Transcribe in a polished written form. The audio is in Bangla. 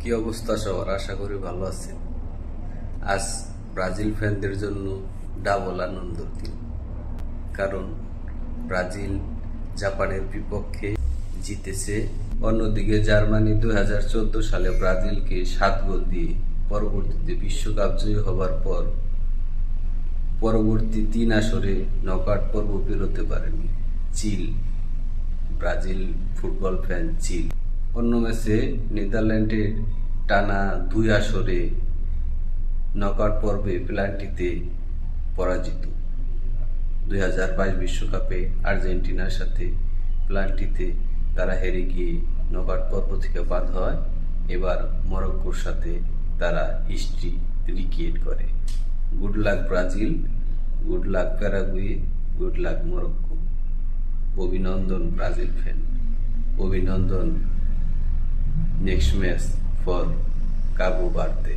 কি অবস্থা সবার? আশা করি ভালো আছেন। আজ ব্রাজিল ফ্যানদের জন্য ডাবল আনন্দের দিন, কারণ ব্রাজিল জাপানের বিপক্ষে জিতেছে। অন্যদিকে জার্মানি 2014 সালে ব্রাজিলকে 7 গোল দিয়ে পরবর্তীতে বিশ্বকাপ জয়ী হবার পর পরবর্তী 3 আসরে নকআউট পর্ব পেরোতে পারেনি। চিল, ব্রাজিল ফুটবল ফ্যান চিল। অন্য ম্যাচে নেদারল্যান্ডের টানা 2 আসরে নকআউট পর্বে পেনাল্টিতে পরাজিত। 2022 বিশ্বকাপে আর্জেন্টিনার সাথে পেনাল্টিতে তারা হেরে গিয়ে নকআউট পর্ব থেকে বাদ হয়। এবার মরক্কোর সাথে তারা হিস্ট্রি রিক্রিয়েট করে। Good luck Brazil, good luck Paraguay, good luck Morocco. অভিনন্দন ব্রাজিল ফ্যান, অভিনন্দন। Next match for Cabo বার্দে।